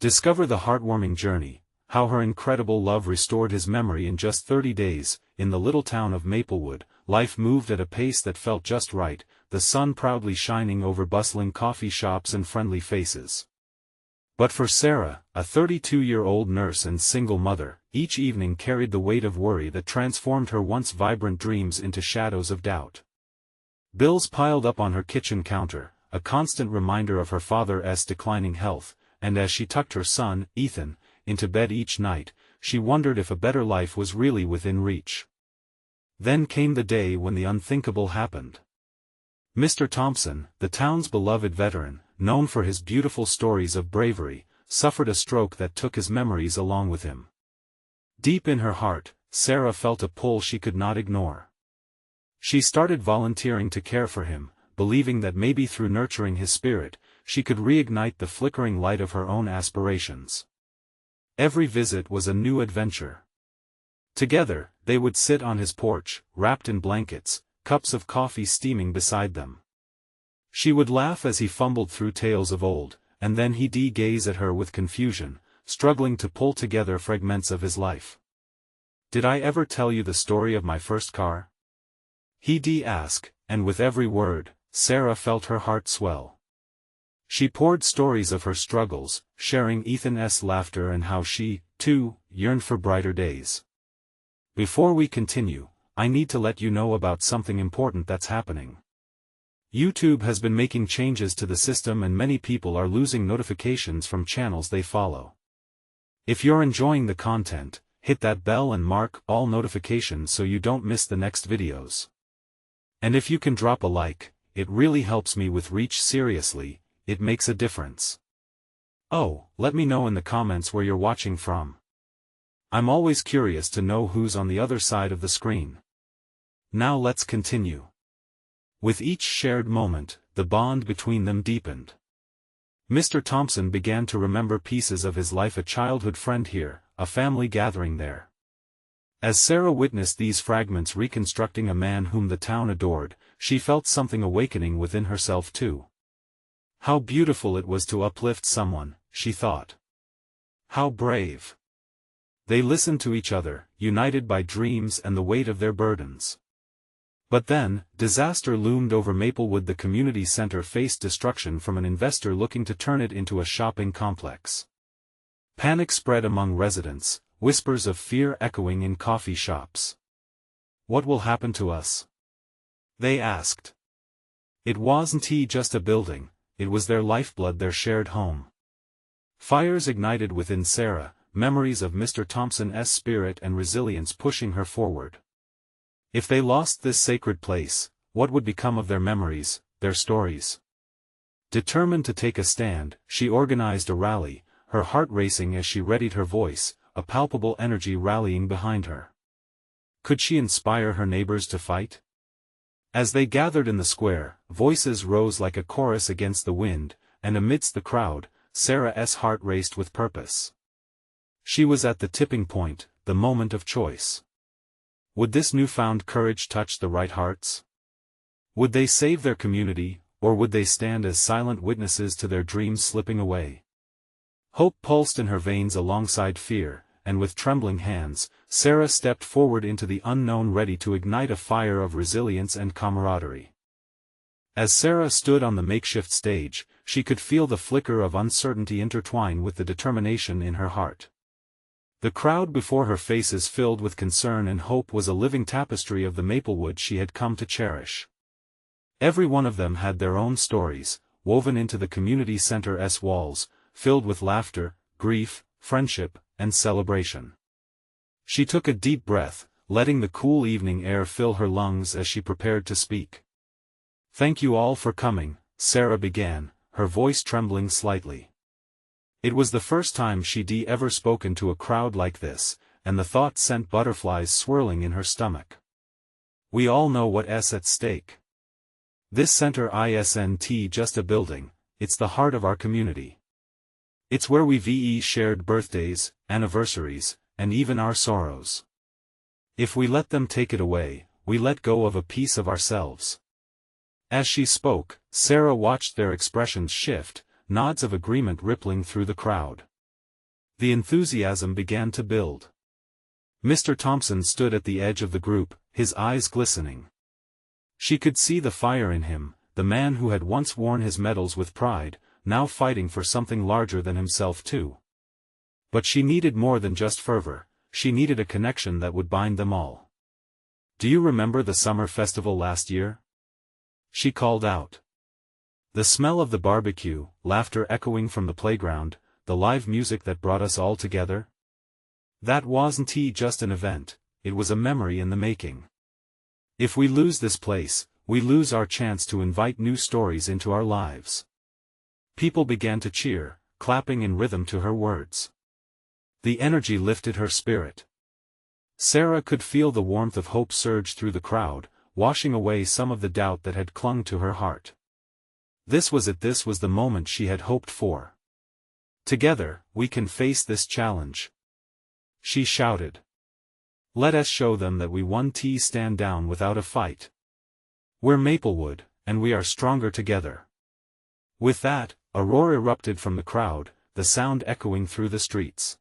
Discover the heartwarming journey, how her incredible love restored his memory in just 30 days. In the little town of Maplewood, life moved at a pace that felt just right, the sun proudly shining over bustling coffee shops and friendly faces. But for Sarah, a 32-year-old nurse and single mother, each evening carried the weight of worry that transformed her once vibrant dreams into shadows of doubt. Bills piled up on her kitchen counter, a constant reminder of her father's declining health, and as she tucked her son, Ethan, into bed each night, she wondered if a better life was really within reach. Then came the day when the unthinkable happened. Mr. Thompson, the town's beloved veteran, known for his beautiful stories of bravery, suffered a stroke that took his memories along with him. Deep in her heart, Sarah felt a pull she could not ignore. She started volunteering to care for him, believing that maybe through nurturing his spirit, she could reignite the flickering light of her own aspirations. Every visit was a new adventure. Together, they would sit on his porch, wrapped in blankets, cups of coffee steaming beside them. She would laugh as he fumbled through tales of old, and then he'd gaze at her with confusion, struggling to pull together fragments of his life. "Did I ever tell you the story of my first car?" He'd ask, and with every word, Sarah felt her heart swell. She poured stories of her struggles, sharing Ethan's laughter and how she, too, yearned for brighter days. Before we continue, I need to let you know about something important that's happening. YouTube has been making changes to the system and many people are losing notifications from channels they follow. If you're enjoying the content, hit that bell and mark all notifications so you don't miss the next videos. And if you can drop a like, it really helps me with reach. Seriously, it makes a difference. Oh, let me know in the comments where you're watching from. I'm always curious to know who's on the other side of the screen. Now let's continue. With each shared moment, the bond between them deepened. Mr. Thompson began to remember pieces of his life: a childhood friend here, a family gathering there. As Sarah witnessed these fragments reconstructing a man whom the town adored, she felt something awakening within herself too. How beautiful it was to uplift someone, she thought. How brave. They listened to each other, united by dreams and the weight of their burdens. But then, disaster loomed over Maplewood. The community center faced destruction from an investor looking to turn it into a shopping complex. Panic spread among residents, whispers of fear echoing in coffee shops. "What will happen to us?" they asked. It wasn't just a building, it was their lifeblood, their shared home. Fires ignited within Sarah, memories of Mr. Thompson's spirit and resilience pushing her forward. If they lost this sacred place, what would become of their memories, their stories? Determined to take a stand, she organized a rally, her heart racing as she readied her voice, a palpable energy rallying behind her. Could she inspire her neighbors to fight? As they gathered in the square, voices rose like a chorus against the wind, and amidst the crowd, Sarah's heart raced with purpose. She was at the tipping point, the moment of choice. Would this newfound courage touch the right hearts? Would they save their community, or would they stand as silent witnesses to their dreams slipping away? Hope pulsed in her veins alongside fear, and with trembling hands, Sarah stepped forward into the unknown, ready to ignite a fire of resilience and camaraderie. As Sarah stood on the makeshift stage, she could feel the flicker of uncertainty intertwine with the determination in her heart. The crowd before her, faces filled with concern and hope, was a living tapestry of the Maplewood she had come to cherish. Every one of them had their own stories, woven into the community center's walls, filled with laughter, grief, friendship, and celebration. She took a deep breath, letting the cool evening air fill her lungs as she prepared to speak. "Thank you all for coming," Sarah began, her voice trembling slightly. It was the first time she'd ever spoken to a crowd like this, and the thought sent butterflies swirling in her stomach. "We all know what's at stake. This center isn't just a building, it's the heart of our community. It's where we've shared birthdays, anniversaries, and even our sorrows. If we let them take it away, we let go of a piece of ourselves." As she spoke, Sarah watched their expressions shift, nods of agreement rippling through the crowd. The enthusiasm began to build. Mr. Thompson stood at the edge of the group, his eyes glistening. She could see the fire in him, the man who had once worn his medals with pride, now fighting for something larger than himself too. But she needed more than just fervor, she needed a connection that would bind them all. "Do you remember the summer festival last year?" she called out. The smell of the barbecue, laughter echoing from the playground, the live music that brought us all together? That wasn't just an event, it was a memory in the making. If we lose this place, we lose our chance to invite new stories into our lives. People began to cheer, clapping in rhythm to her words. The energy lifted her spirit. Sarah could feel the warmth of hope surge through the crowd, washing away some of the doubt that had clung to her heart. This was it, this was the moment she had hoped for. "Together, we can face this challenge," she shouted. "Let us show them that we won't stand down without a fight. We're Maplewood, and we are stronger together." With that, a roar erupted from the crowd, the sound echoing through the streets.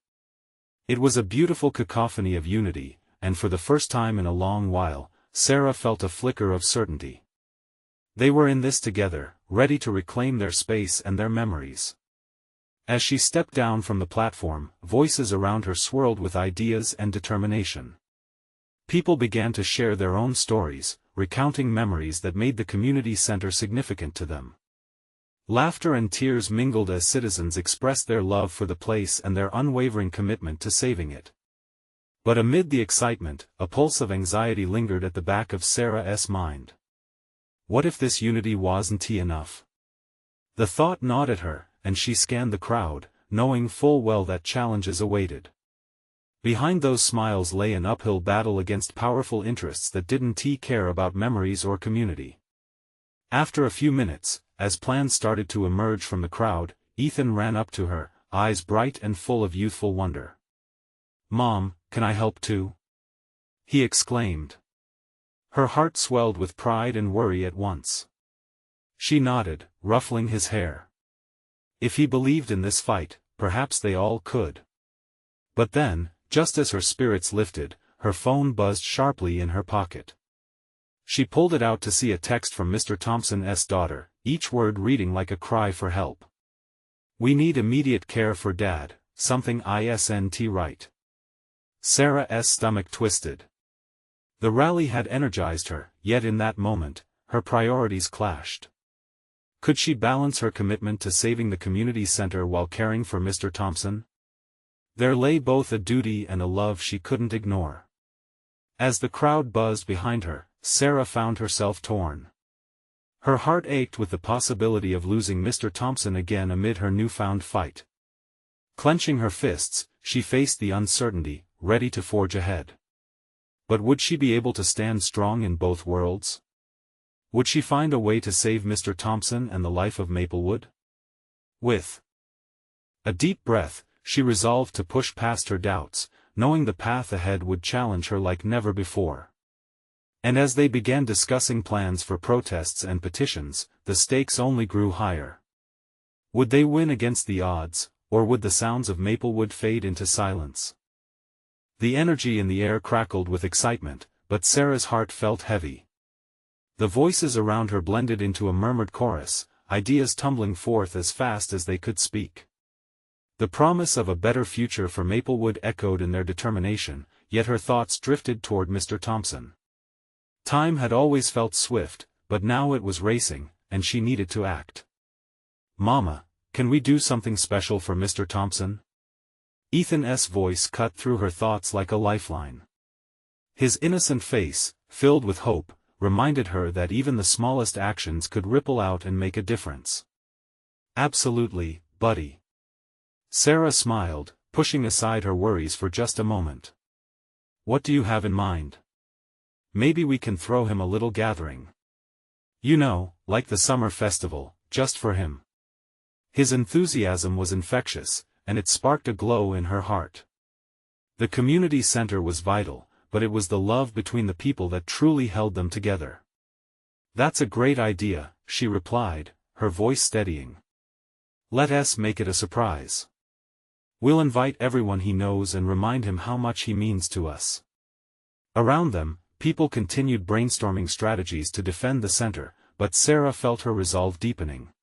It was a beautiful cacophony of unity, and for the first time in a long while, Sarah felt a flicker of certainty. They were in this together, ready to reclaim their space and their memories. As she stepped down from the platform, voices around her swirled with ideas and determination. People began to share their own stories, recounting memories that made the community center significant to them. Laughter and tears mingled as citizens expressed their love for the place and their unwavering commitment to saving it. But amid the excitement, a pulse of anxiety lingered at the back of Sarah's mind. What if this unity wasn't enough? The thought gnawed at her, and she scanned the crowd, knowing full well that challenges awaited. Behind those smiles lay an uphill battle against powerful interests that didn't care about memories or community. After a few minutes, as plans started to emerge from the crowd, Ethan ran up to her, eyes bright and full of youthful wonder. "Mom, can I help too?" he exclaimed. Her heart swelled with pride and worry at once. She nodded, ruffling his hair. If he believed in this fight, perhaps they all could. But then, just as her spirits lifted, her phone buzzed sharply in her pocket. She pulled it out to see a text from Mr. Thompson's daughter, each word reading like a cry for help. "We need immediate care for Dad, something isn't right." Sarah's stomach twisted. The rally had energized her, yet in that moment, her priorities clashed. Could she balance her commitment to saving the community center while caring for Mr. Thompson? There lay both a duty and a love she couldn't ignore. As the crowd buzzed behind her, Sarah found herself torn. Her heart ached with the possibility of losing Mr. Thompson again amid her newfound fight. Clenching her fists, she faced the uncertainty, ready to forge ahead. But would she be able to stand strong in both worlds? Would she find a way to save Mr. Thompson and the life of Maplewood? With a deep breath, she resolved to push past her doubts, knowing the path ahead would challenge her like never before. And as they began discussing plans for protests and petitions, the stakes only grew higher. Would they win against the odds, or would the sounds of Maplewood fade into silence? The energy in the air crackled with excitement, but Sarah's heart felt heavy. The voices around her blended into a murmured chorus, ideas tumbling forth as fast as they could speak. The promise of a better future for Maplewood echoed in their determination, yet her thoughts drifted toward Mr. Thompson. Time had always felt swift, but now it was racing, and she needed to act. "Mama, can we do something special for Mr. Thompson?" Ethan's voice cut through her thoughts like a lifeline. His innocent face, filled with hope, reminded her that even the smallest actions could ripple out and make a difference. "Absolutely, buddy." Sarah smiled, pushing aside her worries for just a moment. "What do you have in mind?" "Maybe we can throw him a little gathering. You know, like the summer festival, just for him." His enthusiasm was infectious, and it sparked a glow in her heart. The community center was vital, but it was the love between the people that truly held them together. "That's a great idea," she replied, her voice steadying. "Let us make it a surprise. We'll invite everyone he knows and remind him how much he means to us." Around them, people continued brainstorming strategies to defend the center, but Sarah felt her resolve deepening.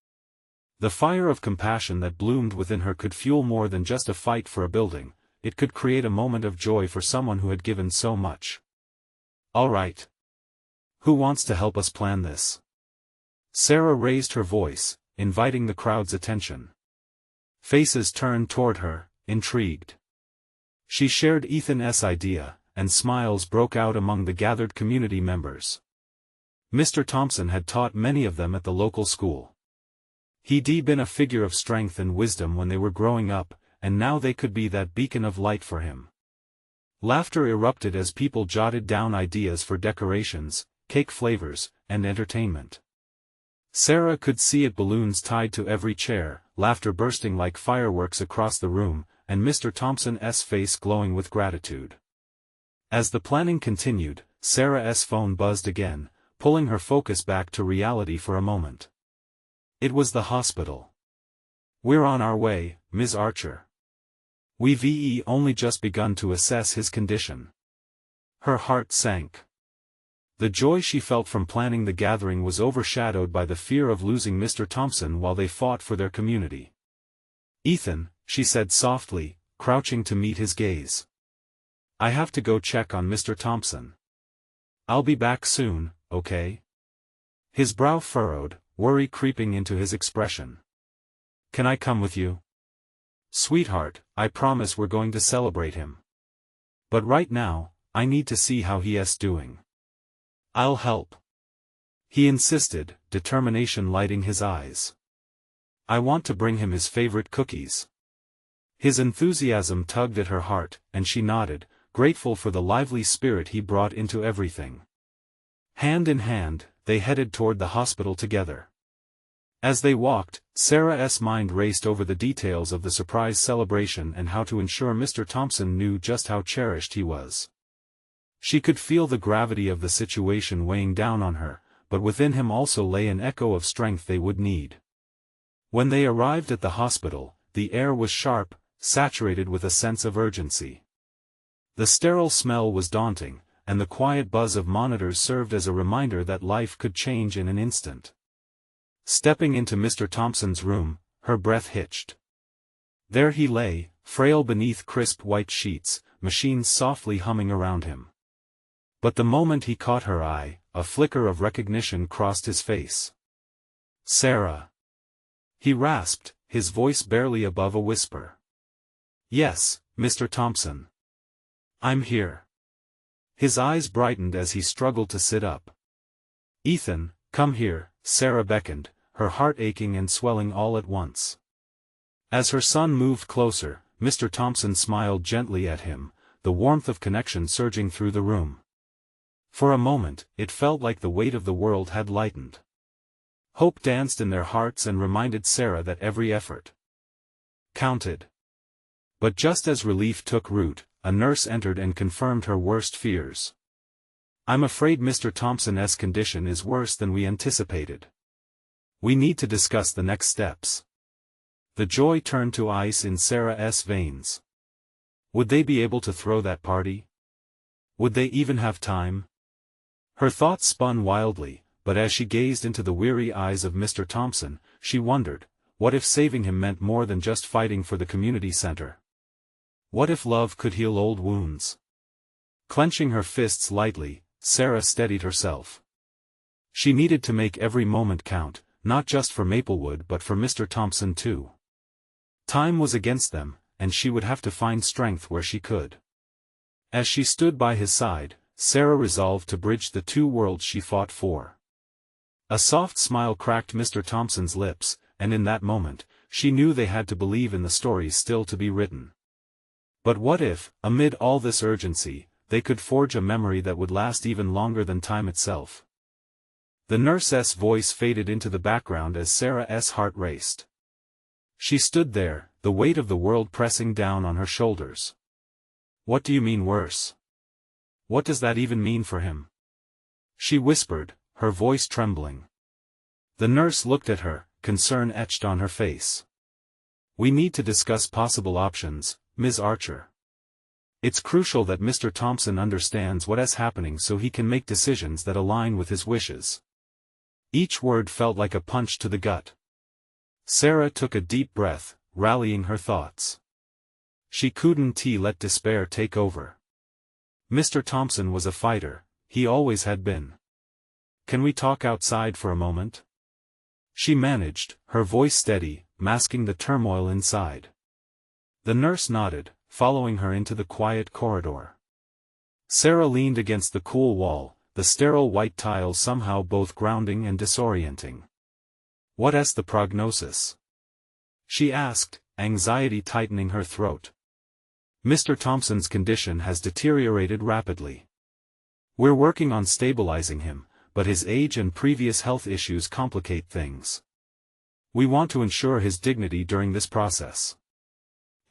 The fire of compassion that bloomed within her could fuel more than just a fight for a building. It could create a moment of joy for someone who had given so much. "All right. Who wants to help us plan this?" Sarah raised her voice, inviting the crowd's attention. Faces turned toward her, intrigued. She shared Ethan's idea, and smiles broke out among the gathered community members. Mr. Thompson had taught many of them at the local school. He'd been a figure of strength and wisdom when they were growing up, and now they could be that beacon of light for him. Laughter erupted as people jotted down ideas for decorations, cake flavors, and entertainment. Sarah could see it, balloons tied to every chair, laughter bursting like fireworks across the room, and Mr. Thompson's face glowing with gratitude. As the planning continued, Sarah's phone buzzed again, pulling her focus back to reality for a moment. It was the hospital. "We're on our way, Ms. Archer. We've only just begun to assess his condition." Her heart sank. The joy she felt from planning the gathering was overshadowed by the fear of losing Mr. Thompson while they fought for their community. "Ethan," she said softly, crouching to meet his gaze. "I have to go check on Mr. Thompson. I'll be back soon, okay?" His brow furrowed, worry creeping into his expression. "Can I come with you?" "Sweetheart, I promise we're going to celebrate him. But right now, I need to see how he's doing." "I'll help," he insisted, determination lighting his eyes. "I want to bring him his favorite cookies." His enthusiasm tugged at her heart, and she nodded, grateful for the lively spirit he brought into everything. Hand in hand, they headed toward the hospital together. As they walked, Sarah's mind raced over the details of the surprise celebration and how to ensure Mr. Thompson knew just how cherished he was. She could feel the gravity of the situation weighing down on her, but within him also lay an echo of strength they would need. When they arrived at the hospital, the air was sharp, saturated with a sense of urgency. The sterile smell was daunting, and the quiet buzz of monitors served as a reminder that life could change in an instant. Stepping into Mr. Thompson's room, her breath hitched. There he lay, frail beneath crisp white sheets, machines softly humming around him. But the moment he caught her eye, a flicker of recognition crossed his face. "Sarah," he rasped, his voice barely above a whisper. "Yes, Mr. Thompson. I'm here." His eyes brightened as he struggled to sit up. "Ethan, come here," Sarah beckoned, her heart aching and swelling all at once. As her son moved closer, Mr. Thompson smiled gently at him, the warmth of connection surging through the room. For a moment, it felt like the weight of the world had lightened. Hope danced in their hearts and reminded Sarah that every effort counted. But just as relief took root, a nurse entered and confirmed her worst fears. "I'm afraid Mr. Thompson's condition is worse than we anticipated. We need to discuss the next steps." The joy turned to ice in Sarah's veins. Would they be able to throw that party? Would they even have time? Her thoughts spun wildly, but as she gazed into the weary eyes of Mr. Thompson, she wondered, what if saving him meant more than just fighting for the community center? What if love could heal old wounds? Clenching her fists lightly, Sarah steadied herself. She needed to make every moment count, not just for Maplewood but for Mr. Thompson too. Time was against them, and she would have to find strength where she could. As she stood by his side, Sarah resolved to bridge the two worlds she fought for. A soft smile cracked Mr. Thompson's lips, and in that moment, she knew they had to believe in the stories still to be written. But what if, amid all this urgency, they could forge a memory that would last even longer than time itself? The nurse's voice faded into the background as Sarah's heart raced. She stood there, the weight of the world pressing down on her shoulders. "What do you mean worse? What does that even mean for him?" she whispered, her voice trembling. The nurse looked at her, concern etched on her face. We need to discuss possible options, Ms. Archer. It's crucial that Mr. Thompson understands what is happening so he can make decisions that align with his wishes. Each word felt like a punch to the gut. Sarah took a deep breath, rallying her thoughts. She couldn't let despair take over. Mr. Thompson was a fighter, he always had been. Can we talk outside for a moment? She managed, her voice steady, masking the turmoil inside. The nurse nodded, following her into the quiet corridor. Sarah leaned against the cool wall, the sterile white tiles somehow both grounding and disorienting. What's the prognosis? She asked, anxiety tightening her throat. Mr. Thompson's condition has deteriorated rapidly. We're working on stabilizing him, but his age and previous health issues complicate things. We want to ensure his dignity during this process.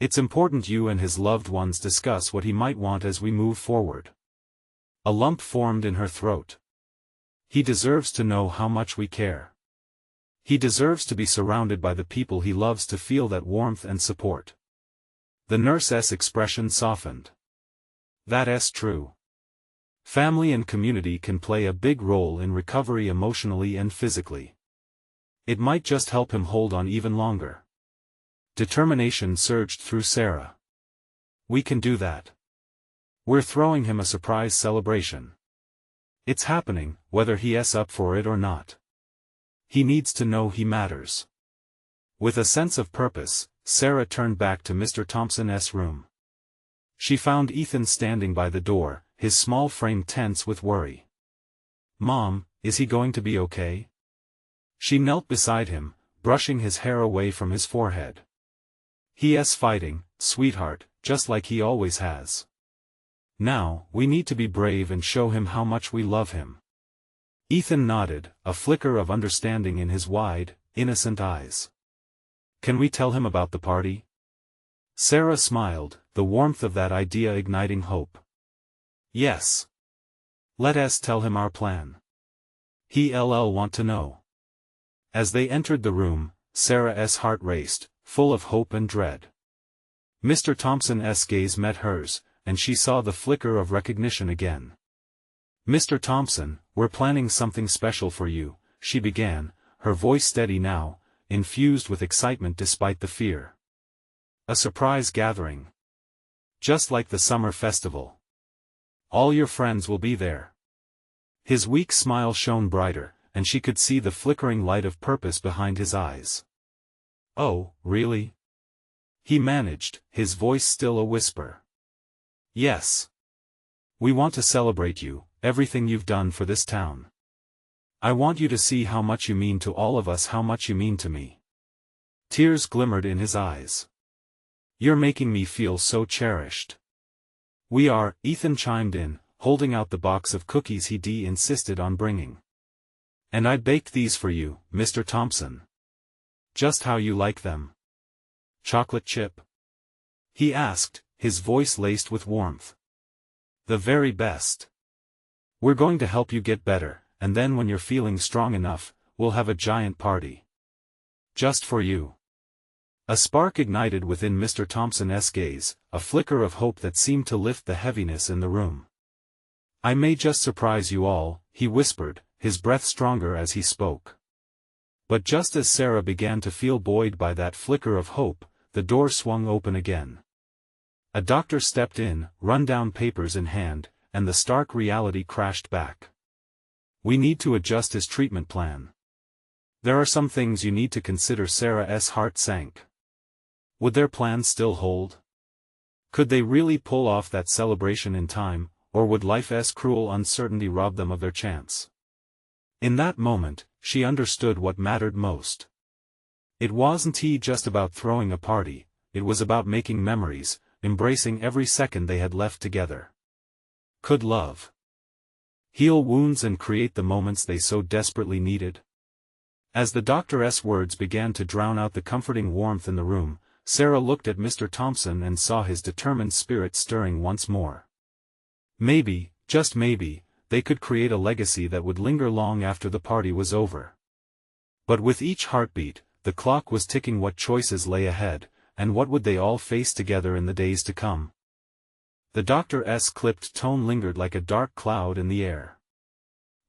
It's important you and his loved ones discuss what he might want as we move forward. A lump formed in her throat. He deserves to know how much we care. He deserves to be surrounded by the people he loves to feel that warmth and support. The nurse's expression softened. That's true. Family and community can play a big role in recovery emotionally and physically. It might just help him hold on even longer. Determination surged through Sarah. We can do that. We're throwing him a surprise celebration. It's happening, whether he's up for it or not. He needs to know he matters. With a sense of purpose, Sarah turned back to Mr. Thompson's room. She found Ethan standing by the door, his small frame tense with worry. Mom, is he going to be okay? She knelt beside him, brushing his hair away from his forehead. He's fighting, sweetheart, just like he always has. Now, we need to be brave and show him how much we love him. Ethan nodded, a flicker of understanding in his wide, innocent eyes. Can we tell him about the party? Sarah smiled, the warmth of that idea igniting hope. Yes. Let us tell him our plan. He'll want to know. As they entered the room, Sarah's heart raced, full of hope and dread. Mr. Thompson's gaze met hers, and she saw the flicker of recognition again. Mr. Thompson, we're planning something special for you, she began, her voice steady now, infused with excitement despite the fear. A surprise gathering. Just like the summer festival. All your friends will be there. His weak smile shone brighter, and she could see the flickering light of purpose behind his eyes. Oh, really? He managed, his voice still a whisper. Yes. We want to celebrate you, everything you've done for this town. I want you to see how much you mean to all of us, how much you mean to me. Tears glimmered in his eyes. You're making me feel so cherished. We are, Ethan chimed in, holding out the box of cookies he insisted on bringing. And I baked these for you, Mr. Thompson. Just how you like them. Chocolate chip? He asked, his voice laced with warmth. The very best. We're going to help you get better, and then when you're feeling strong enough, we'll have a giant party. Just for you. A spark ignited within Mr. Thompson's gaze, a flicker of hope that seemed to lift the heaviness in the room. I may just surprise you all, he whispered, his breath stronger as he spoke. But just as Sarah began to feel buoyed by that flicker of hope, the door swung open again. A doctor stepped in, run-down papers in hand, and the stark reality crashed back. We need to adjust his treatment plan. There are some things you need to consider. Sarah's heart sank. Would their plan still hold? Could they really pull off that celebration in time, or would life's cruel uncertainty rob them of their chance? In that moment, she understood what mattered most. It wasn't just about throwing a party, it was about making memories, embracing every second they had left together. Could love heal wounds and create the moments they so desperately needed? As the doctor's words began to drown out the comforting warmth in the room, Sarah looked at Mr. Thompson and saw his determined spirit stirring once more. Maybe, just maybe, they could create a legacy that would linger long after the party was over. But with each heartbeat, the clock was ticking. What choices lay ahead, and what would they all face together in the days to come? The doctor's clipped tone lingered like a dark cloud in the air.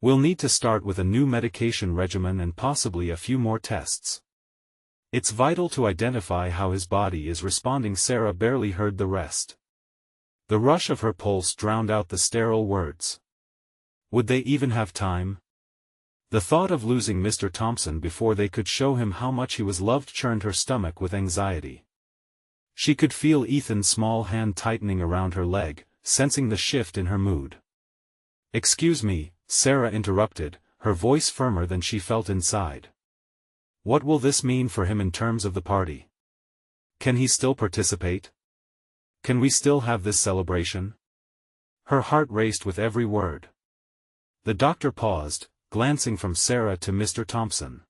We'll need to start with a new medication regimen and possibly a few more tests. It's vital to identify how his body is responding. Sarah barely heard the rest. The rush of her pulse drowned out the sterile words. Would they even have time? The thought of losing Mr. Thompson before they could show him how much he was loved churned her stomach with anxiety. She could feel Ethan's small hand tightening around her leg, sensing the shift in her mood. "Excuse me," Sarah interrupted, her voice firmer than she felt inside. "What will this mean for him in terms of the party? Can he still participate? Can we still have this celebration?" Her heart raced with every word. The doctor paused, glancing from Sarah to Mr. Thompson.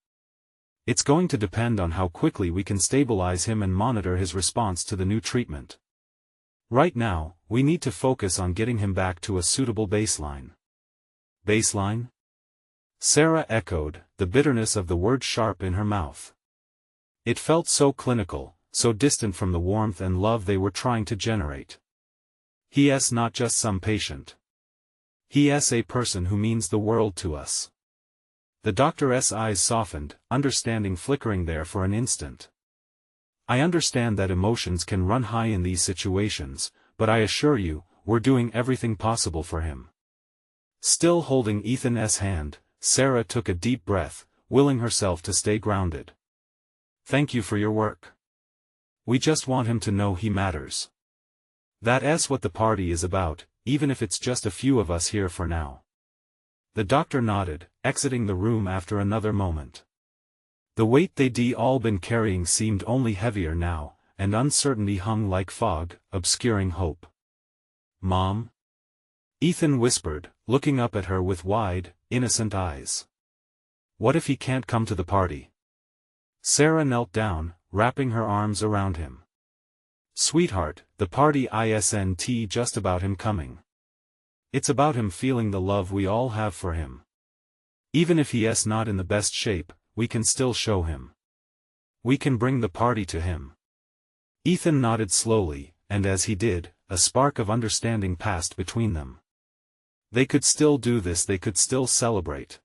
"It's going to depend on how quickly we can stabilize him and monitor his response to the new treatment. Right now, we need to focus on getting him back to a suitable baseline." "Baseline?" Sarah echoed, the bitterness of the word sharp in her mouth. It felt so clinical, so distant from the warmth and love they were trying to generate. He's not just some patient. He's a person who means the world to us. The doctor's eyes softened, understanding flickering there for an instant. "I understand that emotions can run high in these situations, but I assure you, we're doing everything possible for him." Still holding Ethan's hand, Sarah took a deep breath, willing herself to stay grounded. "Thank you for your work. We just want him to know he matters. That's what the party is about, even if it's just a few of us here for now." The doctor nodded, exiting the room after another moment. The weight they'd all been carrying seemed only heavier now, and uncertainty hung like fog, obscuring hope. "Mom?" Ethan whispered, looking up at her with wide, innocent eyes. "What if he can't come to the party?" Sarah knelt down, wrapping her arms around him. "Sweetheart, the party isn't just about him coming. It's about him feeling the love we all have for him. Even if he's not in the best shape, we can still show him. We can bring the party to him." Ethan nodded slowly, and as he did, a spark of understanding passed between them. They could still do this, they could still celebrate.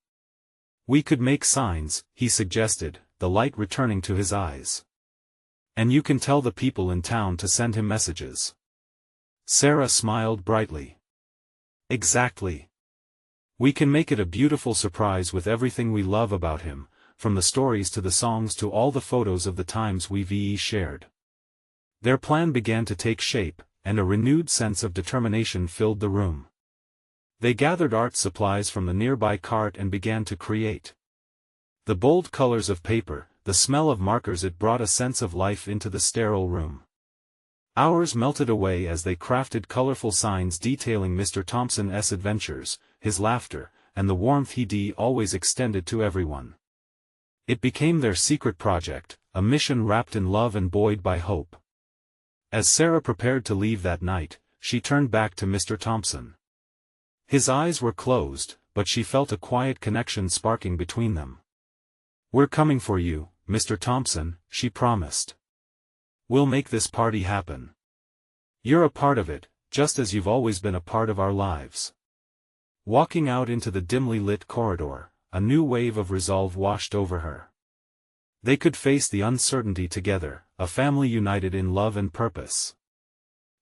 "We could make signs," he suggested, the light returning to his eyes. "And you can tell the people in town to send him messages." Sarah smiled brightly. "Exactly. We can make it a beautiful surprise with everything we love about him, from the stories to the songs to all the photos of the times we've shared." Their plan began to take shape, and a renewed sense of determination filled the room. They gathered art supplies from the nearby cart and began to create. The bold colors of paper, the smell of markers, it brought a sense of life into the sterile room. Hours melted away as they crafted colorful signs detailing Mr. Thompson's adventures, his laughter, and the warmth he'd always extended to everyone. It became their secret project, a mission wrapped in love and buoyed by hope. As Sarah prepared to leave that night, she turned back to Mr. Thompson. His eyes were closed, but she felt a quiet connection sparking between them. "We're coming for you, Mr. Thompson," she promised. "We'll make this party happen. You're a part of it, just as you've always been a part of our lives." Walking out into the dimly lit corridor, a new wave of resolve washed over her. They could face the uncertainty together, a family united in love and purpose.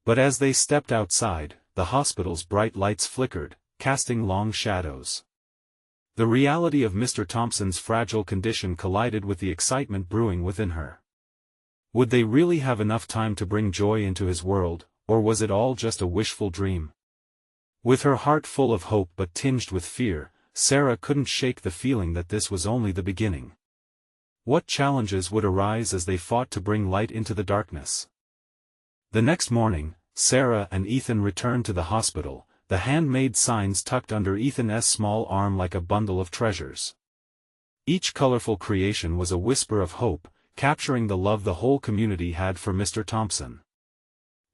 But as they stepped outside, the hospital's bright lights flickered, casting long shadows. The reality of Mr. Thompson's fragile condition collided with the excitement brewing within her. Would they really have enough time to bring joy into his world, or was it all just a wishful dream? With her heart full of hope but tinged with fear, Sarah couldn't shake the feeling that this was only the beginning. What challenges would arise as they fought to bring light into the darkness? The next morning, Sarah and Ethan returned to the hospital, the handmade signs tucked under Ethan's small arm like a bundle of treasures. Each colorful creation was a whisper of hope, capturing the love the whole community had for Mr. Thompson.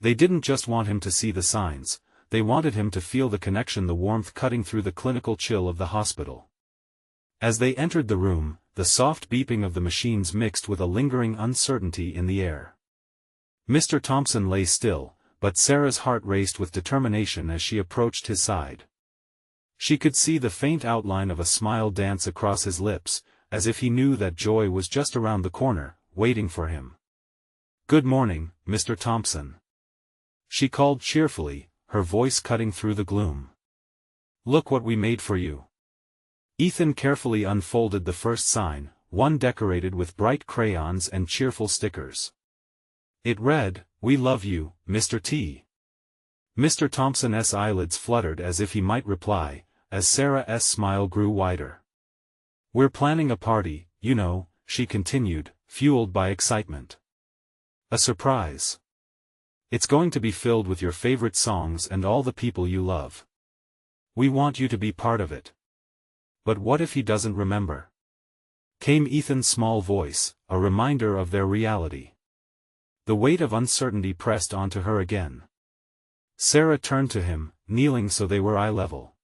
They didn't just want him to see the signs, they wanted him to feel the connection, the warmth cutting through the clinical chill of the hospital. As they entered the room, the soft beeping of the machines mixed with a lingering uncertainty in the air. Mr. Thompson lay still, but Sarah's heart raced with determination as she approached his side. She could see the faint outline of a smile dance across his lips, as if he knew that joy was just around the corner, waiting for him. "Good morning, Mr. Thompson," she called cheerfully, her voice cutting through the gloom. "Look what we made for you." Ethan carefully unfolded the first sign, one decorated with bright crayons and cheerful stickers. It read, "We love you, Mr. T." Mr. Thompson's eyelids fluttered as if he might reply, as Sarah's smile grew wider. "We're planning a party, you know," she continued, fueled by excitement. "A surprise. It's going to be filled with your favorite songs and all the people you love. We want you to be part of it." "But what if he doesn't remember?" came Ethan's small voice, a reminder of their reality. The weight of uncertainty pressed onto her again. Sarah turned to him, kneeling so they were eye level.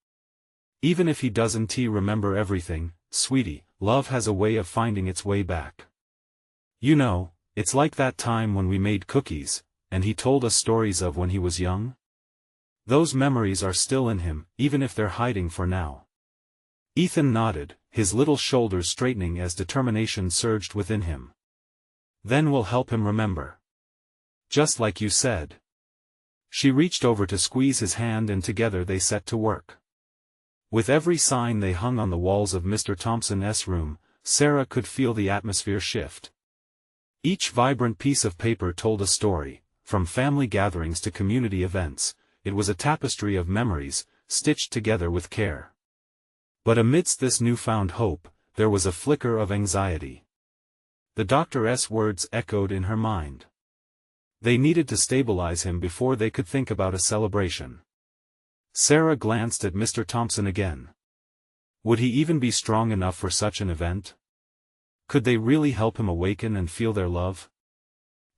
"Even if he doesn't remember everything, sweetie, love has a way of finding its way back. You know, it's like that time when we made cookies, and he told us stories of when he was young. Those memories are still in him, even if they're hiding for now." Ethan nodded, his little shoulders straightening as determination surged within him. "Then we'll help him remember. Just like you said." She reached over to squeeze his hand and together they set to work. With every sign they hung on the walls of Mr. Thompson's room, Sarah could feel the atmosphere shift. Each vibrant piece of paper told a story, from family gatherings to community events. It was a tapestry of memories, stitched together with care. But amidst this newfound hope, there was a flicker of anxiety. The doctor's words echoed in her mind. They needed to stabilize him before they could think about a celebration. Sarah glanced at Mr. Thompson again. Would he even be strong enough for such an event? Could they really help him awaken and feel their love?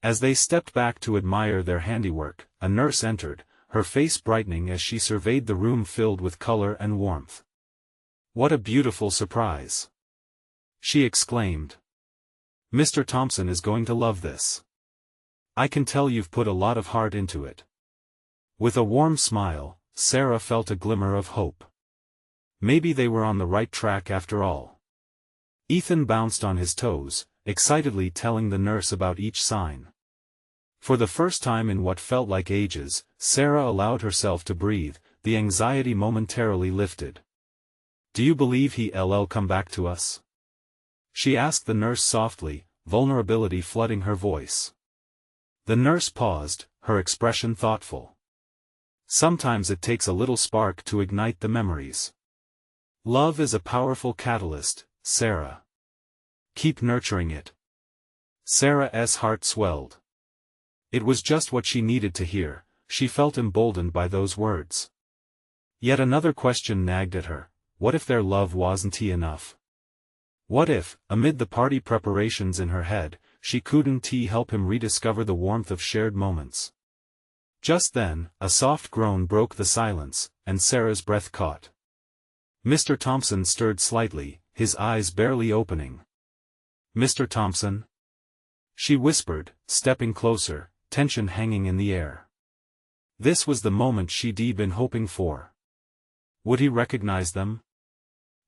As they stepped back to admire their handiwork, a nurse entered, her face brightening as she surveyed the room filled with color and warmth. "What a beautiful surprise!" she exclaimed. "Mr. Thompson is going to love this. I can tell you've put a lot of heart into it." With a warm smile, Sarah felt a glimmer of hope. Maybe they were on the right track after all. Ethan bounced on his toes, excitedly telling the nurse about each sign. For the first time in what felt like ages, Sarah allowed herself to breathe, the anxiety momentarily lifted. "Do you believe he'll come back to us?" she asked the nurse softly, vulnerability flooding her voice. The nurse paused, her expression thoughtful. "Sometimes it takes a little spark to ignite the memories. Love is a powerful catalyst, Sarah. Keep nurturing it." Sarah's heart swelled. It was just what she needed to hear. She felt emboldened by those words. Yet another question nagged at her: what if their love wasn't enough? What if, amid the party preparations in her head, she couldn't help him rediscover the warmth of shared moments? Just then, a soft groan broke the silence, and Sarah's breath caught. Mr. Thompson stirred slightly, his eyes barely opening. "Mr. Thompson?" she whispered, stepping closer, tension hanging in the air. This was the moment she'd been hoping for. Would he recognize them?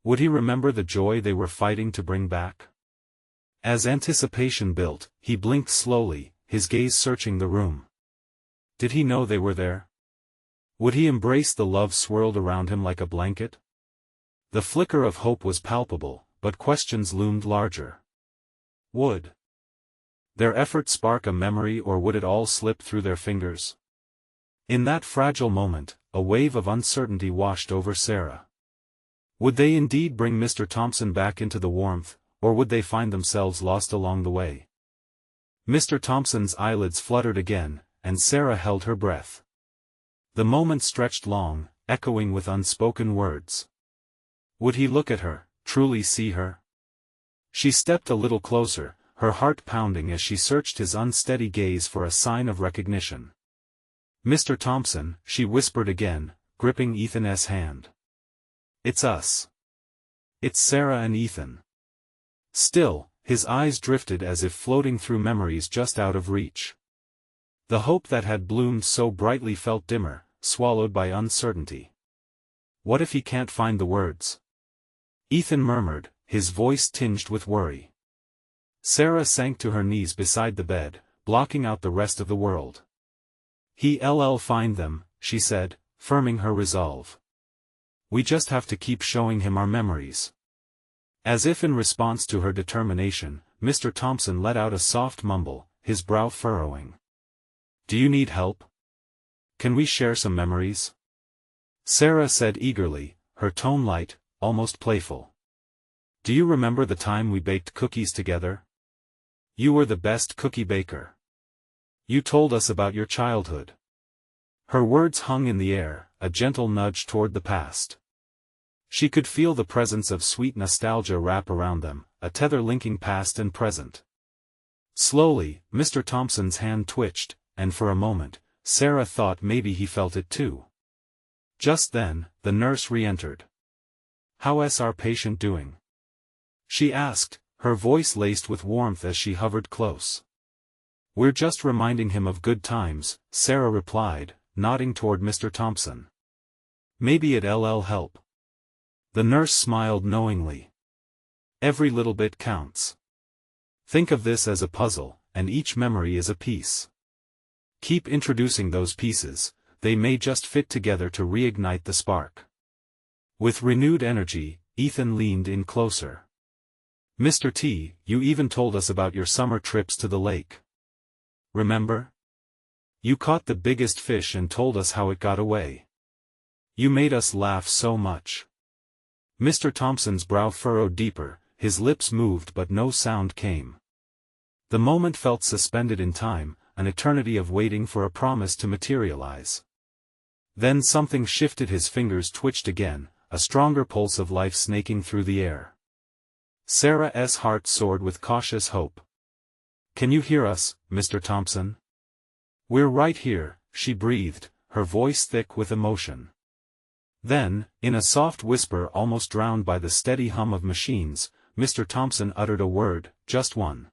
Would he remember the joy they were fighting to bring back? As anticipation built, he blinked slowly, his gaze searching the room. Did he know they were there? Would he embrace the love swirled around him like a blanket? The flicker of hope was palpable, but questions loomed larger. Would their effort spark a memory, or would it all slip through their fingers? In that fragile moment, a wave of uncertainty washed over Sarah. Would they indeed bring Mr. Thompson back into the warmth, or would they find themselves lost along the way? Mr. Thompson's eyelids fluttered again, and Sarah held her breath. The moment stretched long, echoing with unspoken words. Would he look at her, truly see her? She stepped a little closer, her heart pounding as she searched his unsteady gaze for a sign of recognition. "Mr. Thompson," she whispered again, gripping Ethan's hand. "It's us. It's Sarah and Ethan." Still, his eyes drifted as if floating through memories just out of reach. The hope that had bloomed so brightly felt dimmer, swallowed by uncertainty. What if he can't find the words? Ethan murmured, his voice tinged with worry. Sarah sank to her knees beside the bed, blocking out the rest of the world. He'll find them, she said, firming her resolve. We just have to keep showing him our memories. As if in response to her determination, Mr. Thompson let out a soft mumble, his brow furrowing. Do you need help? Can we share some memories? Sarah said eagerly, her tone light, almost playful. Do you remember the time we baked cookies together? You were the best cookie baker. You told us about your childhood. Her words hung in the air, a gentle nudge toward the past. She could feel the presence of sweet nostalgia wrap around them, a tether linking past and present. Slowly, Mr. Thompson's hand twitched, and for a moment, Sarah thought maybe he felt it too. Just then, the nurse re-entered. How's our patient doing? She asked, her voice laced with warmth as she hovered close. We're just reminding him of good times, Sarah replied, nodding toward Mr. Thompson. Maybe it'll help. The nurse smiled knowingly. Every little bit counts. Think of this as a puzzle, and each memory is a piece. Keep introducing those pieces, they may just fit together to reignite the spark. With renewed energy, Ethan leaned in closer. Mr. T, you even told us about your summer trips to the lake. Remember? You caught the biggest fish and told us how it got away. You made us laugh so much. Mr. Thompson's brow furrowed deeper, his lips moved but no sound came. The moment felt suspended in time, an eternity of waiting for a promise to materialize. Then something shifted, his fingers twitched again, a stronger pulse of life snaking through the air. Sarah's heart soared with cautious hope. Can you hear us, Mr. Thompson? We're right here, she breathed, her voice thick with emotion. Then, in a soft whisper almost drowned by the steady hum of machines, Mr. Thompson uttered a word, just one.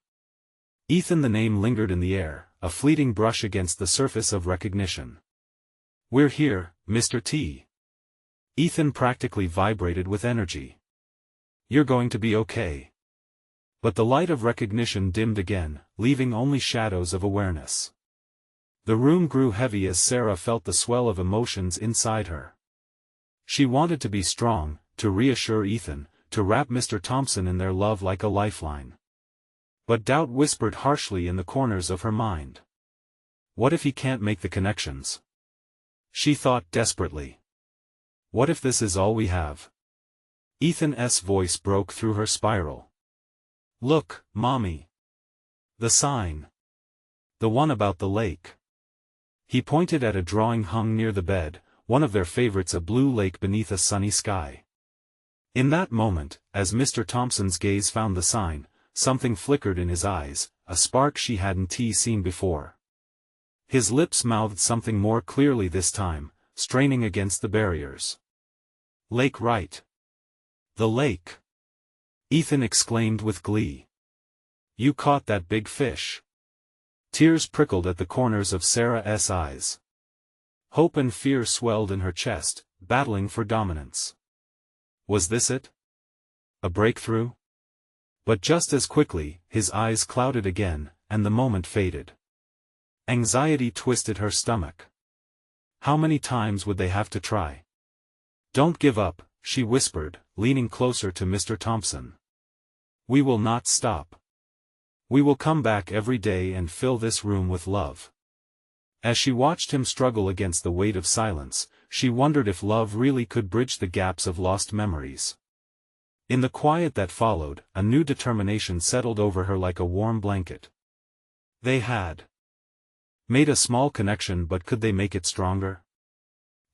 Ethan, the name lingered in the air, a fleeting brush against the surface of recognition. We're here, Mr. T. Ethan practically vibrated with energy. You're going to be okay. But the light of recognition dimmed again, leaving only shadows of awareness. The room grew heavy as Sarah felt the swell of emotions inside her. She wanted to be strong, to reassure Ethan, to wrap Mr. Thompson in their love like a lifeline. But doubt whispered harshly in the corners of her mind. What if he can't make the connections? She thought desperately. What if this is all we have? Ethan's voice broke through her spiral. Look, Mommy. The sign. The one about the lake. He pointed at a drawing hung near the bed, one of their favorites, a blue lake beneath a sunny sky. In that moment, as Mr. Thompson's gaze found the sign, something flickered in his eyes, a spark she hadn't seen before. His lips mouthed something more clearly this time, straining against the barriers. Lake right. The lake. Ethan exclaimed with glee. You caught that big fish. Tears prickled at the corners of Sarah's eyes. Hope and fear swelled in her chest, battling for dominance. Was this it? A breakthrough? But just as quickly, his eyes clouded again, and the moment faded. Anxiety twisted her stomach. How many times would they have to try? Don't give up, she whispered, leaning closer to Mr. Thompson. We will not stop. We will come back every day and fill this room with love. As she watched him struggle against the weight of silence, she wondered if love really could bridge the gaps of lost memories. In the quiet that followed, a new determination settled over her like a warm blanket. They had made a small connection, but could they make it stronger?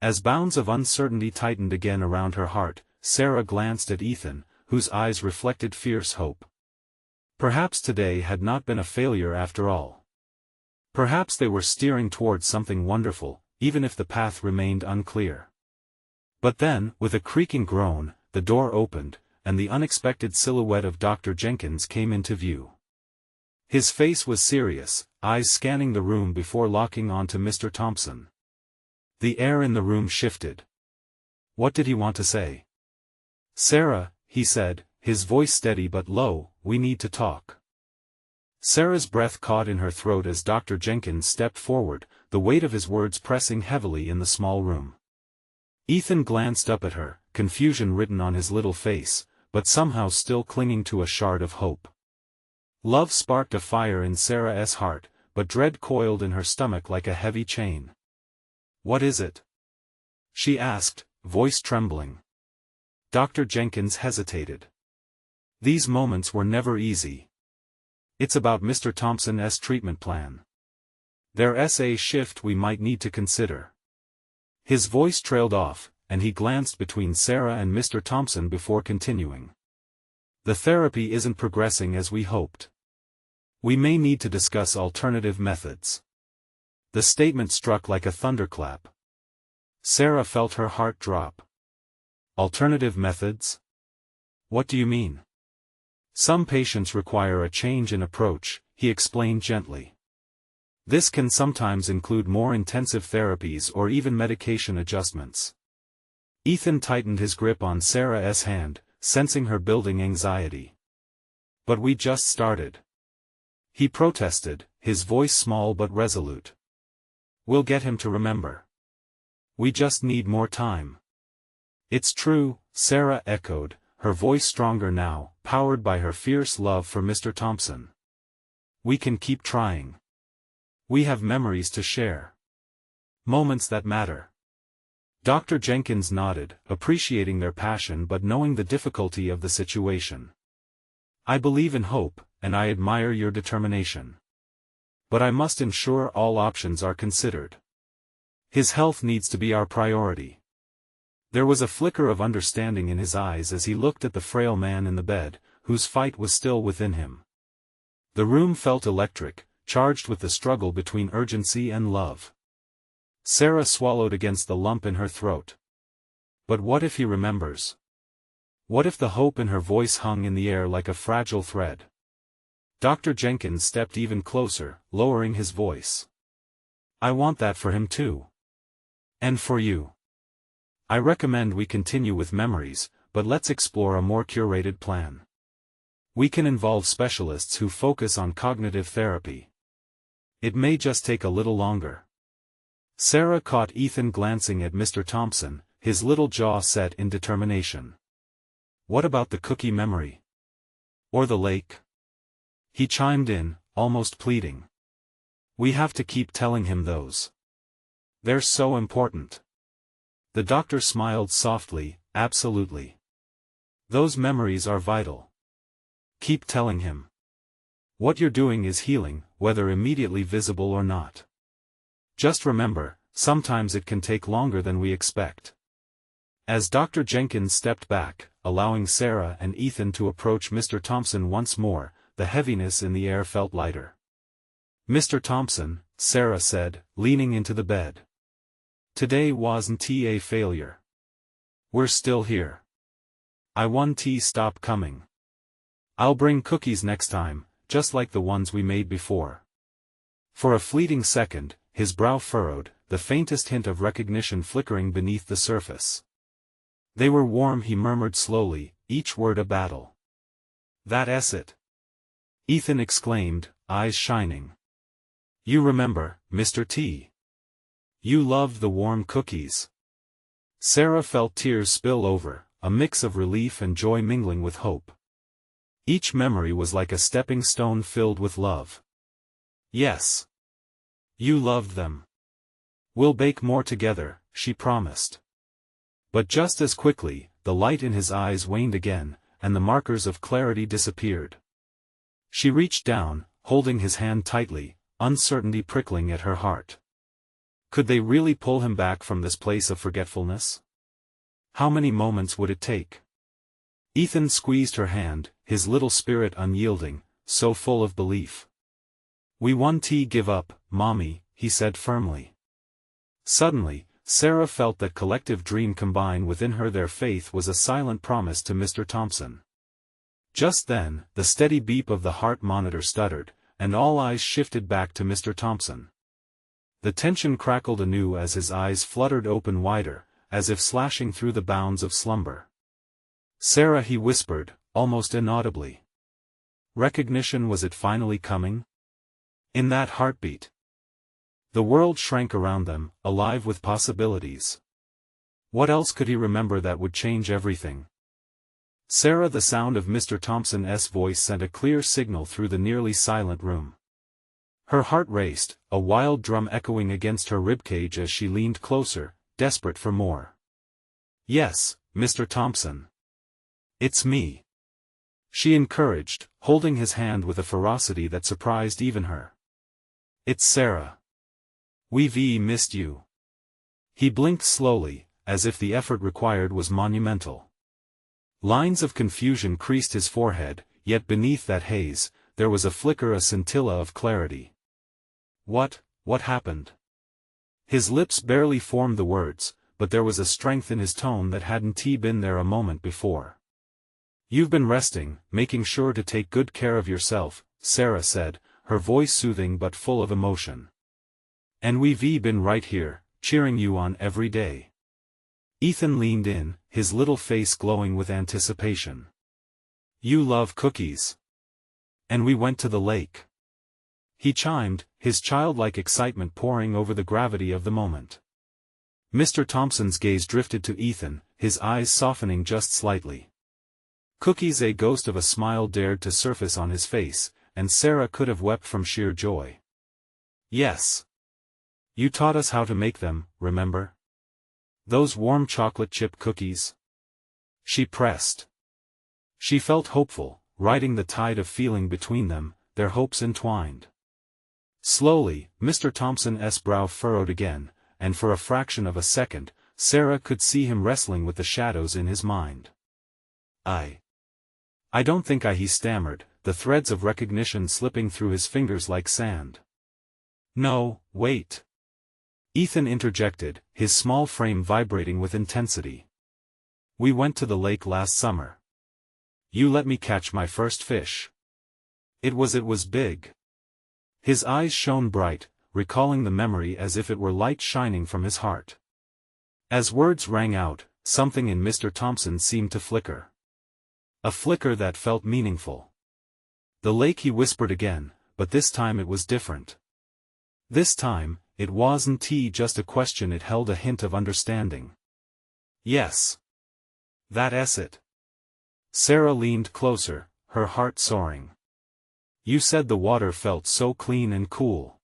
As bounds of uncertainty tightened again around her heart, Sarah glanced at Ethan, whose eyes reflected fierce hope. Perhaps today had not been a failure after all. Perhaps they were steering towards something wonderful, even if the path remained unclear. But then, with a creaking groan, the door opened, and the unexpected silhouette of Dr. Jenkins came into view. His face was serious, eyes scanning the room before locking onto Mr. Thompson. The air in the room shifted. What did he want to say? "Sarah," he said, his voice steady but low, "we need to talk." Sarah's breath caught in her throat as Dr. Jenkins stepped forward, the weight of his words pressing heavily in the small room. Ethan glanced up at her, confusion written on his little face, but somehow still clinging to a shard of hope. Love sparked a fire in Sarah's heart, but dread coiled in her stomach like a heavy chain. "What is it?" she asked, voice trembling. Dr. Jenkins hesitated. These moments were never easy. "It's about Mr. Thompson's treatment plan. There's a shift we might need to consider." His voice trailed off, and he glanced between Sarah and Mr. Thompson before continuing. "The therapy isn't progressing as we hoped. We may need to discuss alternative methods." The statement struck like a thunderclap. Sarah felt her heart drop. "Alternative methods? What do you mean?" "Some patients require a change in approach," he explained gently. "This can sometimes include more intensive therapies or even medication adjustments." Ethan tightened his grip on Sarah's hand, sensing her building anxiety. "But we just started," he protested, his voice small but resolute. "We'll get him to remember. We just need more time." "It's true," Sarah echoed, her voice stronger now, powered by her fierce love for Mr. Thompson. "We can keep trying. We have memories to share. Moments that matter." Dr. Jenkins nodded, appreciating their passion but knowing the difficulty of the situation. "I believe in hope, and I admire your determination. But I must ensure all options are considered. His health needs to be our priority." There was a flicker of understanding in his eyes as he looked at the frail man in the bed, whose fight was still within him. The room felt electric, charged with the struggle between urgency and love. Sarah swallowed against the lump in her throat. But what if he remembers? What if the hope in her voice hung in the air like a fragile thread? Dr. Jenkins stepped even closer, lowering his voice. "I want that for him too. And for you. I recommend we continue with memories, but let's explore a more curated plan. We can involve specialists who focus on cognitive therapy. It may just take a little longer." Sarah caught Ethan glancing at Mr. Thompson, his little jaw set in determination. "What about the cookie memory? Or the lake?" He chimed in, almost pleading. "We have to keep telling him those. They're so important." The doctor smiled softly, "Absolutely. Those memories are vital. Keep telling him. What you're doing is healing, whether immediately visible or not. Just remember, sometimes it can take longer than we expect." As Dr. Jenkins stepped back, allowing Sarah and Ethan to approach Mr. Thompson once more, the heaviness in the air felt lighter. "Mr. Thompson," Sarah said, leaning into the bed. "Today wasn't a failure. We're still here. I won't stop coming. I'll bring cookies next time, just like the ones we made before." For a fleeting second, his brow furrowed, the faintest hint of recognition flickering beneath the surface. "They were warm," he murmured slowly, each word a battle. "That's it," Ethan exclaimed, eyes shining. "You remember, Mr. T. You loved the warm cookies." Sarah felt tears spill over, a mix of relief and joy mingling with hope. Each memory was like a stepping stone filled with love. "Yes. You loved them. We'll bake more together," she promised. But just as quickly, the light in his eyes waned again, and the markers of clarity disappeared. She reached down, holding his hand tightly, uncertainty prickling at her heart. Could they really pull him back from this place of forgetfulness? How many moments would it take? Ethan squeezed her hand, his little spirit unyielding, so full of belief. "We won't give up, Mommy," he said firmly. Suddenly, Sarah felt that collective dream combine within her. Their faith was a silent promise to Mr. Thompson. Just then, the steady beep of the heart monitor stuttered, and all eyes shifted back to Mr. Thompson. The tension crackled anew as his eyes fluttered open wider, as if slashing through the bounds of slumber. "Sarah," he whispered, almost inaudibly. Recognition, was it finally coming? In that heartbeat. The world shrank around them, alive with possibilities. What else could he remember that would change everything? "Sarah," the sound of Mr. Thompson's voice sent a clear signal through the nearly silent room. Her heart raced, a wild drum echoing against her ribcage as she leaned closer, desperate for more. "Yes, Mr. Thompson. It's me," she encouraged, holding his hand with a ferocity that surprised even her. "It's Sarah. We've missed you." He blinked slowly, as if the effort required was monumental. Lines of confusion creased his forehead, yet beneath that haze, there was a flicker, a scintilla of clarity. What happened?" His lips barely formed the words, but there was a strength in his tone that hadn't been there a moment before. "You've been resting, making sure to take good care of yourself," Sarah said, her voice soothing but full of emotion. "And we've been right here, cheering you on every day." Ethan leaned in, his little face glowing with anticipation. "You love cookies. And we went to the lake," he chimed, his childlike excitement pouring over the gravity of the moment. Mr. Thompson's gaze drifted to Ethan, his eyes softening just slightly. Cookies, a ghost of a smile dared to surface on his face, and Sarah could have wept from sheer joy. "Yes. You taught us how to make them, remember? Those warm chocolate chip cookies?" She pressed. She felt hopeful, riding the tide of feeling between them, their hopes entwined. Slowly, Mr. Thompson's brow furrowed again, and for a fraction of a second, Sarah could see him wrestling with the shadows in his mind. I don't think he stammered, the threads of recognition slipping through his fingers like sand. "No, wait," Ethan interjected, his small frame vibrating with intensity. "We went to the lake last summer. You let me catch my first fish. It was big." His eyes shone bright, recalling the memory as if it were light shining from his heart. As words rang out, something in Mr. Thompson seemed to flicker. A flicker that felt meaningful. "The lake," he whispered again, but this time it was different. This time, it wasn't just a question, it held a hint of understanding. "Yes. That's it." Sarah leaned closer, her heart soaring. "You said the water felt so clean and cool.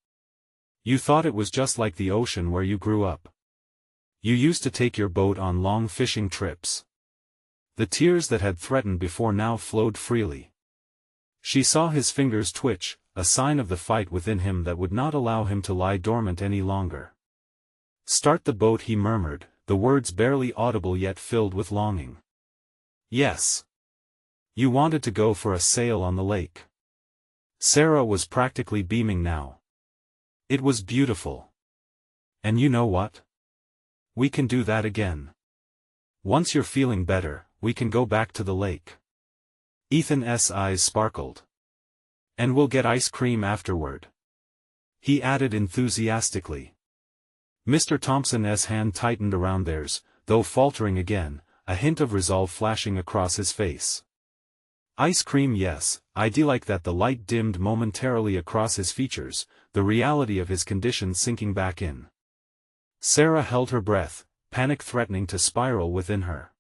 You thought it was just like the ocean where you grew up. You used to take your boat on long fishing trips." The tears that had threatened before now flowed freely. She saw his fingers twitch, a sign of the fight within him that would not allow him to lie dormant any longer. "Start the boat," he murmured, the words barely audible yet filled with longing. "Yes. You wanted to go for a sail on the lake." Sarah was practically beaming now. "It was beautiful. And you know what? We can do that again. Once you're feeling better, we can go back to the lake." Ethan's eyes sparkled. "And we'll get ice cream afterward," he added enthusiastically. Mr. Thompson's hand tightened around theirs, though faltering again, a hint of resolve flashing across his face. "Ice cream, yes, I'd like that." The light dimmed momentarily across his features, the reality of his condition sinking back in. Sarah held her breath, panic threatening to spiral within her.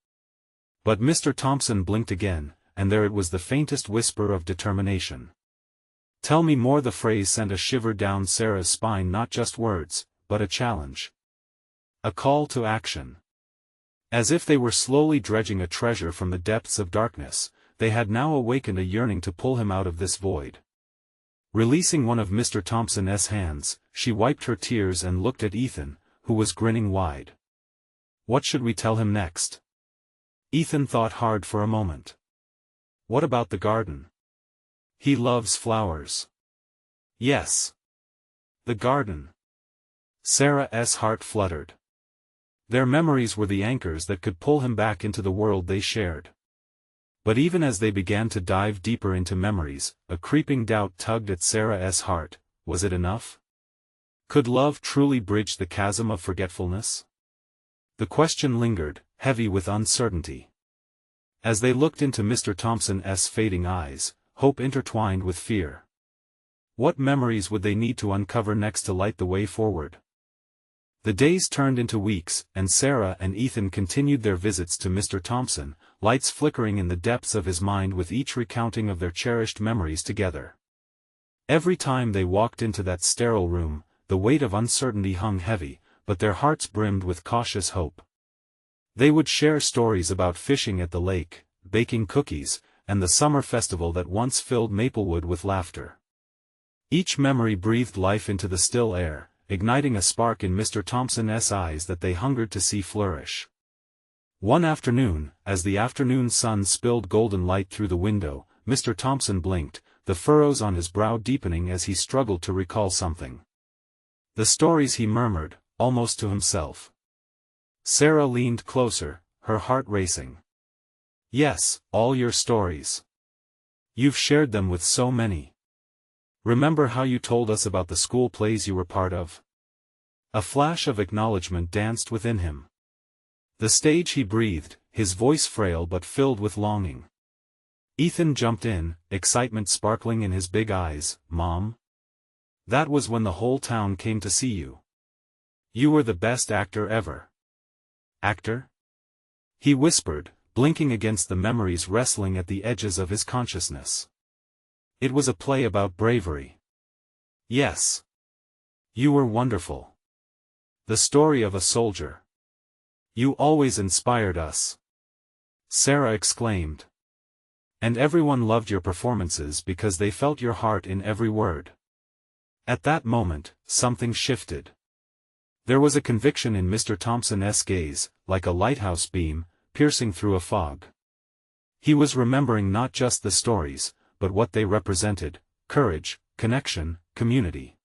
But Mr. Thompson blinked again, and there it was, the faintest whisper of determination. "Tell me more." The phrase sent a shiver down Sarah's spine, not just words, but a challenge. A call to action. As if they were slowly dredging a treasure from the depths of darkness, they had now awakened a yearning to pull him out of this void. Releasing one of Mr. Thompson's hands, she wiped her tears and looked at Ethan, who was grinning wide. "What should we tell him next?" Ethan thought hard for a moment. "What about the garden? He loves flowers." "Yes. The garden." Sarah's heart fluttered. Their memories were the anchors that could pull him back into the world they shared. But even as they began to dive deeper into memories, a creeping doubt tugged at Sarah's heart. Was it enough? Could love truly bridge the chasm of forgetfulness? The question lingered, heavy with uncertainty. As they looked into Mr. Thompson's fading eyes, hope intertwined with fear. What memories would they need to uncover next to light the way forward? The days turned into weeks, and Sarah and Ethan continued their visits to Mr. Thompson, lights flickering in the depths of his mind with each recounting of their cherished memories together. Every time they walked into that sterile room, the weight of uncertainty hung heavy, but their hearts brimmed with cautious hope. They would share stories about fishing at the lake, baking cookies, and the summer festival that once filled Maplewood with laughter. Each memory breathed life into the still air, igniting a spark in Mr. Thompson's eyes that they hungered to see flourish. One afternoon, as the afternoon sun spilled golden light through the window, Mr. Thompson blinked, the furrows on his brow deepening as he struggled to recall something. The stories, he murmured, almost to himself. Sarah leaned closer, her heart racing. Yes, all your stories. You've shared them with so many. Remember how you told us about the school plays you were part of? A flash of acknowledgement danced within him. The stage, he breathed, his voice frail but filled with longing. Ethan jumped in, excitement sparkling in his big eyes. Mom? That was when the whole town came to see you. You were the best actor ever. Actor? He whispered, blinking against the memories wrestling at the edges of his consciousness. It was a play about bravery. Yes. You were wonderful. The story of a soldier. You always inspired us. Sarah exclaimed. And everyone loved your performances because they felt your heart in every word. At that moment, something shifted. There was a conviction in Mr. Thompson's gaze, like a lighthouse beam, piercing through a fog. He was remembering not just the stories, but what they represented: courage, connection, community.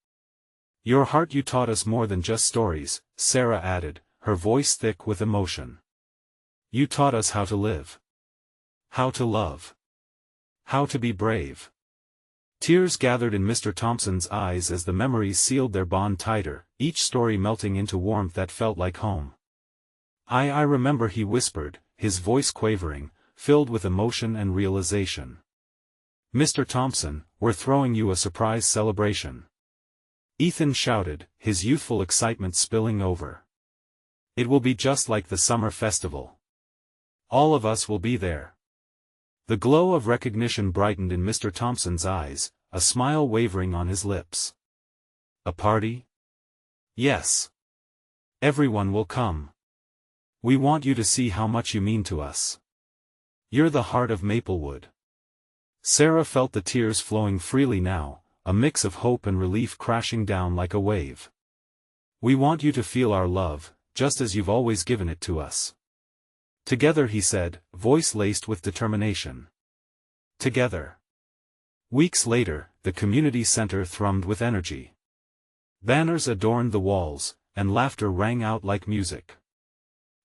Your heart, you taught us more than just stories, Sarah added, her voice thick with emotion. You taught us how to live. How to love. How to be brave. Tears gathered in Mr. Thompson's eyes as the memories sealed their bond tighter, each story melting into warmth that felt like home. I remember, he whispered, his voice quavering, filled with emotion and realization. Mr. Thompson, we're throwing you a surprise celebration. Ethan shouted, his youthful excitement spilling over. It will be just like the summer festival. All of us will be there. The glow of recognition brightened in Mr. Thompson's eyes, a smile wavering on his lips. A party? Yes. Everyone will come. We want you to see how much you mean to us. You're the heart of Maplewood. Sarah felt the tears flowing freely now, a mix of hope and relief crashing down like a wave. We want you to feel our love, just as you've always given it to us. Together, he said, voice laced with determination. Together. Weeks later, the community center thrummed with energy. Banners adorned the walls, and laughter rang out like music.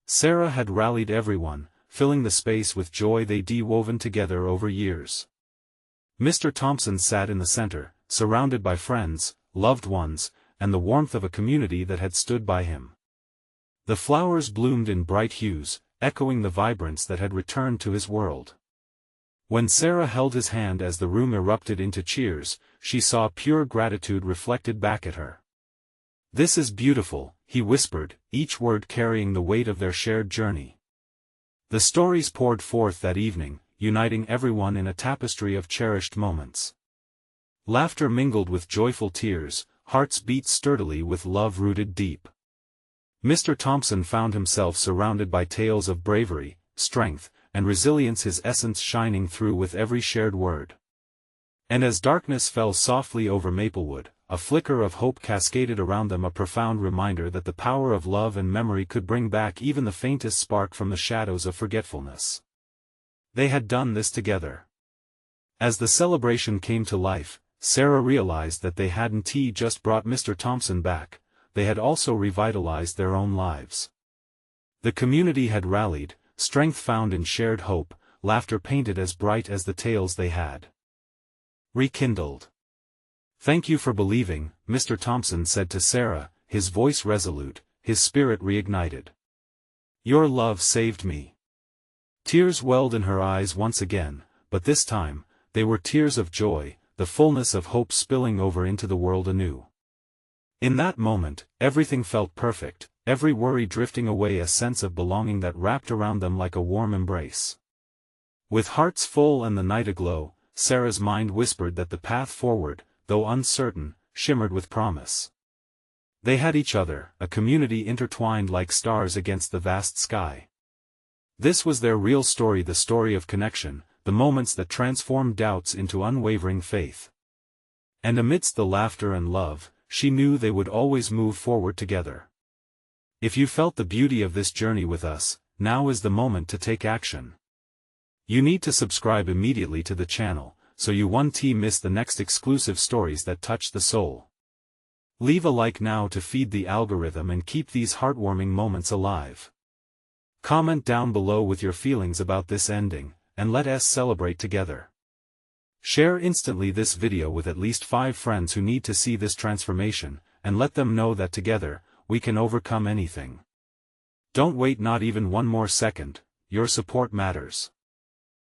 Sarah had rallied everyone, filling the space with joy they'd woven together over years. Mr. Thompson sat in the center, surrounded by friends, loved ones, and the warmth of a community that had stood by him. The flowers bloomed in bright hues, echoing the vibrance that had returned to his world. When Sarah held his hand as the room erupted into cheers, she saw pure gratitude reflected back at her. This is beautiful, he whispered, each word carrying the weight of their shared journey. The stories poured forth that evening, uniting everyone in a tapestry of cherished moments. Laughter mingled with joyful tears, hearts beat sturdily with love rooted deep. Mr. Thompson found himself surrounded by tales of bravery, strength, and resilience, his essence shining through with every shared word. And as darkness fell softly over Maplewood, a flicker of hope cascaded around them, a profound reminder that the power of love and memory could bring back even the faintest spark from the shadows of forgetfulness. They had done this together. As the celebration came to life, Sarah realized that they hadn't just brought Mr. Thompson back, they had also revitalized their own lives. The community had rallied, strength found in shared hope, laughter painted as bright as the tales they had rekindled. "Thank you for believing," Mr. Thompson said to Sarah, his voice resolute, his spirit reignited. "Your love saved me." Tears welled in her eyes once again, but this time, they were tears of joy, the fullness of hope spilling over into the world anew. In that moment, everything felt perfect, every worry drifting away, a sense of belonging that wrapped around them like a warm embrace. With hearts full and the night aglow, Sarah's mind whispered that the path forward, though uncertain, shimmered with promise. They had each other, a community intertwined like stars against the vast sky. This was their real story, the story of connection, the moments that transformed doubts into unwavering faith. And amidst the laughter and love, she knew they would always move forward together. If you felt the beauty of this journey with us, now is the moment to take action. You need to subscribe immediately to the channel, so you won't miss the next exclusive stories that touch the soul. Leave a like now to feed the algorithm and keep these heartwarming moments alive. Comment down below with your feelings about this ending, and let us celebrate together. Share instantly this video with at least 5 friends who need to see this transformation, and let them know that together, we can overcome anything. Don't wait not even one more second, your support matters.